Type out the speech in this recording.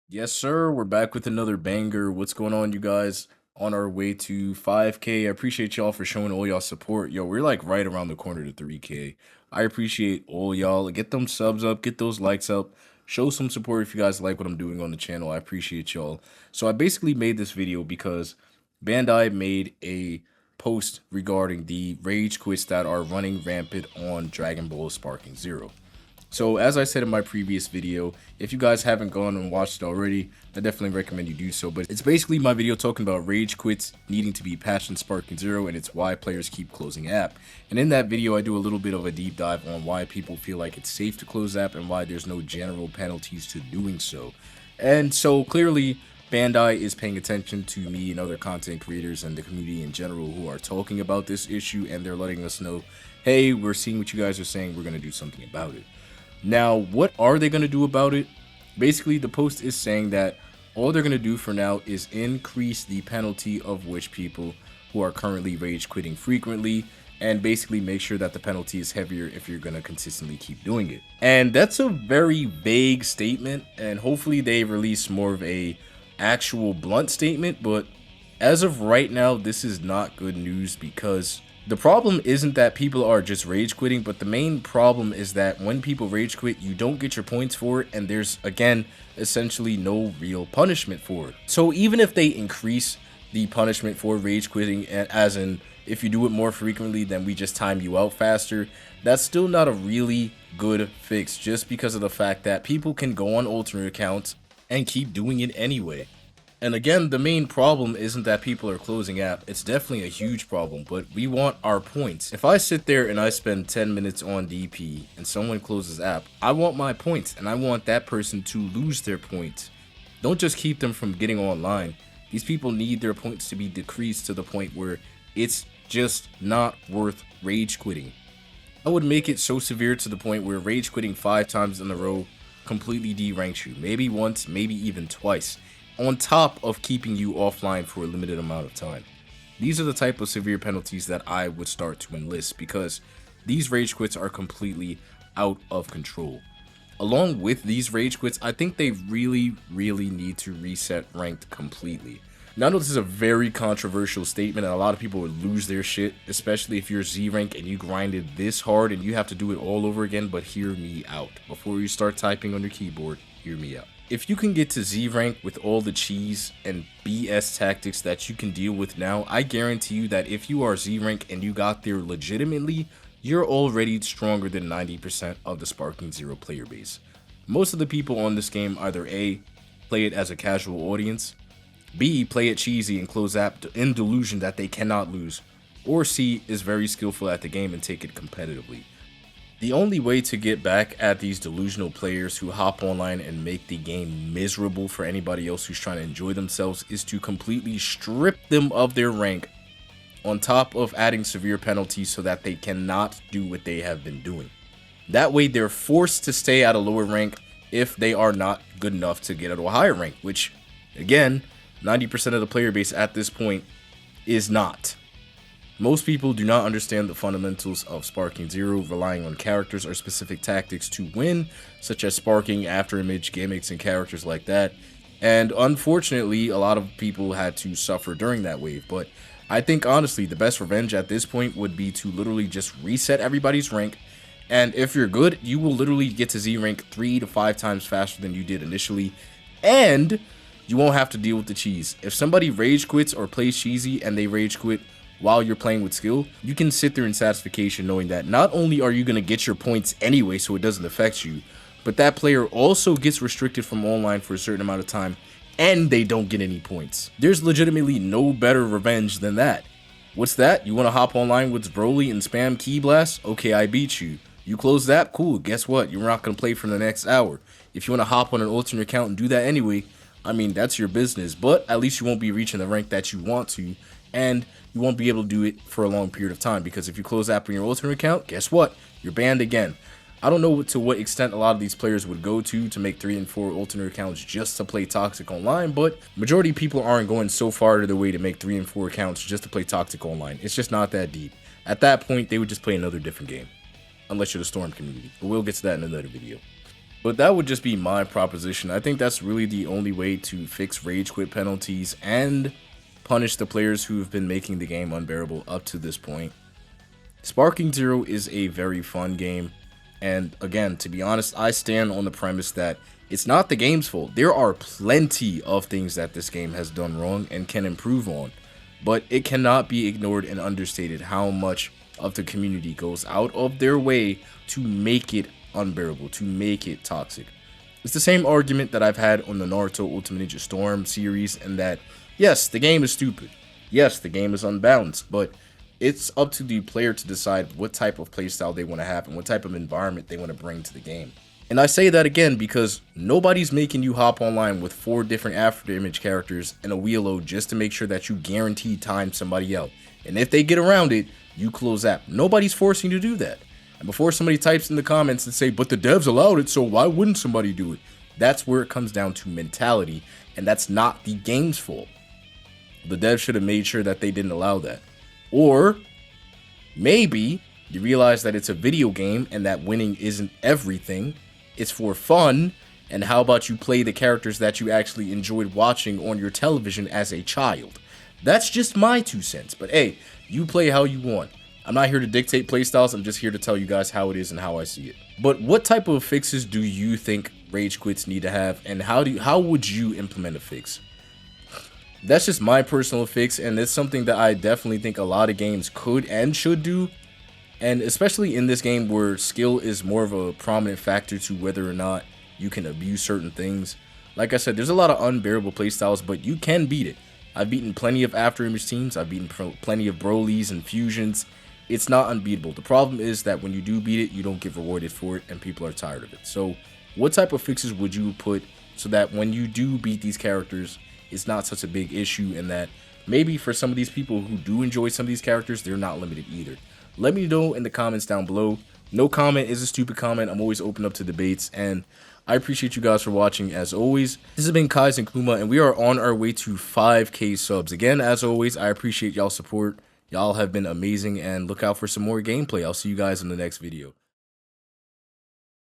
Yes, sir. We're back with another banger. What's going on, you guys? On our way to 5K. I appreciate y'all for showing all y'all support. Yo, we're like right around the corner to 3K. I appreciate all y'all. Get them subs up, get those likes up. Show some support if you guys like what I'm doing on the channel. I appreciate y'all. So I basically made this video because Bandai made a post regarding the rage quits that are running rampant on Dragon Ball Sparking Zero. So as I said in my previous video, if you guys haven't gone and watched it already, I definitely recommend you do so. But it's basically my video talking about rage quits needing to be patched in Sparking Zero, and it's why players keep closing app. And in that video, I do a little bit of a deep dive on why people feel like it's safe to close app and why there's no general penalties to doing so. And so clearly, Bandai is paying attention to me and other content creators and the community in general who are talking about this issue, and they're letting us know, hey, we're seeing what you guys are saying, we're going to do something about it. Now, what are they going to do about it? Basically, the post is saying that all they're going to do for now is increase the penalty of which people who are currently rage quitting frequently, and basically make sure that the penalty is heavier if you're going to consistently keep doing it. And that's a very vague statement, and hopefully they release more of a actual blunt statement, but as of right now, this is not good news because the problem isn't that people are just rage quitting, but the main problem is that when people rage quit, you don't get your points for it, and there's, again, essentially no real punishment for it. So even if they increase the punishment for rage quitting, as in if you do it more frequently, then we just time you out faster, that's still not a really good fix, just because of the fact that people can go on alternate accounts and keep doing it anyway. And again, the main problem isn't that people are closing app. It's definitely a huge problem, but we want our points. If I sit there and I spend 10 minutes on DP and someone closes app, I want my points and I want that person to lose their points. Don't just keep them from getting online. These people need their points to be decreased to the point where it's just not worth rage quitting. I would make it so severe to the point where rage quitting 5 times in a row completely deranks you. Maybe once, maybe even twice, on top of keeping you offline for a limited amount of time. These are the type of severe penalties that I would start to enlist because these rage quits are completely out of control. Along with these rage quits, I think they really need to reset ranked completely. Now, I know this is a very controversial statement and a lot of people would lose their shit, especially if you're Z rank and you grinded this hard and you have to do it all over again, but hear me out. Before you start typing on your keyboard, hear me out. If you can get to Z rank with all the cheese and BS tactics that you can deal with now, I guarantee you that if you are Z rank and you got there legitimately, you're already stronger than 90% of the Sparking Zero player base. Most of the people on this game either A, play it as a casual audience, B, play it cheesy and close app in delusion that they cannot lose, or C, is very skillful at the game and take it competitively. The only way to get back at these delusional players who hop online and make the game miserable for anybody else who's trying to enjoy themselves is to completely strip them of their rank, on top of adding severe penalties so that they cannot do what they have been doing. That way they're forced to stay at a lower rank if they are not good enough to get at a higher rank, which, again, 90% of the player base at this point is not. Most people do not understand the fundamentals of Sparking Zero, relying on characters or specific tactics to win, such as sparking, afterimage, gimmicks, and characters like that. And unfortunately, a lot of people had to suffer during that wave. But I think honestly, the best revenge at this point would be to literally just reset everybody's rank. And if you're good, you will literally get to Z rank 3 to 5 times faster than you did initially. And you won't have to deal with the cheese. If somebody rage quits or plays cheesy and they rage quit while you're playing with skill, you can sit there in satisfaction knowing that not only are you going to get your points anyway so it doesn't affect you, but that player also gets restricted from online for a certain amount of time and they don't get any points. There's legitimately no better revenge than that. What's that? You want to hop online with Broly and spam Key Blast? Okay, I beat you. You close that? Cool. Guess what? You're not going to play for the next hour. If you want to hop on an alternate account and do that anyway, I mean, that's your business, but at least you won't be reaching the rank that you want to, and you won't be able to do it for a long period of time, because if you close app on your alternate account, guess what? You're banned again. I don't know to what extent a lot of these players would go to make 3 and 4 alternate accounts just to play Toxic Online, but majority of people aren't going so far to their way to make 3 and 4 accounts just to play Toxic Online. It's just not that deep. At that point, they would just play another different game, unless you're the Storm community, but we'll get to that in another video. But that would just be my proposition. I think that's really the only way to fix rage quit penalties and punish the players who have been making the game unbearable up to this point. Sparking Zero is a very fun game. And again, to be honest, I stand on the premise that it's not the game's fault. There are plenty of things that this game has done wrong and can improve on. But it cannot be ignored and understated how much of the community goes out of their way to make it unbearable, to make it toxic. It's the same argument that I've had on the Naruto Ultimate Ninja Storm series, and that, yes, the game is stupid. Yes, the game is unbalanced, but it's up to the player to decide what type of playstyle they want to have and what type of environment they want to bring to the game. And I say that again because nobody's making you hop online with 4 different after image characters and a wheel load just to make sure that you guarantee time somebody out. And if they get around it, you close app. Nobody's forcing you to do that. And before somebody types in the comments and say, but the devs allowed it, so why wouldn't somebody do it? That's where it comes down to mentality, and that's not the game's fault. The devs should have made sure that they didn't allow that. Or maybe you realize that it's a video game and that winning isn't everything. It's for fun. And how about you play the characters that you actually enjoyed watching on your television as a child? That's just my 2 cents. But hey, you play how you want. I'm not here to dictate playstyles. I'm just here to tell you guys how it is and how I see it. But what type of fixes do you think rage quits need to have? And how would you implement a fix? That's just my personal fix, and it's something that I definitely think a lot of games could and should do. And especially in this game where skill is more of a prominent factor to whether or not you can abuse certain things. Like I said, there's a lot of unbearable playstyles, but you can beat it. I've beaten plenty of after image teams. I've beaten plenty of Brolys and fusions. It's not unbeatable. The problem is that when you do beat it, you don't get rewarded for it, and people are tired of it. So what type of fixes would you put so that when you do beat these characters, it's not such a big issue, and that maybe for some of these people who do enjoy some of these characters, they're not limited either? Let me know in the comments down below. No comment is a stupid comment. I'm always open up to debates, and I appreciate you guys for watching as always. This has been Kai's and Kuma, and we are on our way to 5K subs. Again, as always, I appreciate y'all support. Y'all have been amazing, and look out for some more gameplay. I'll see you guys in the next video.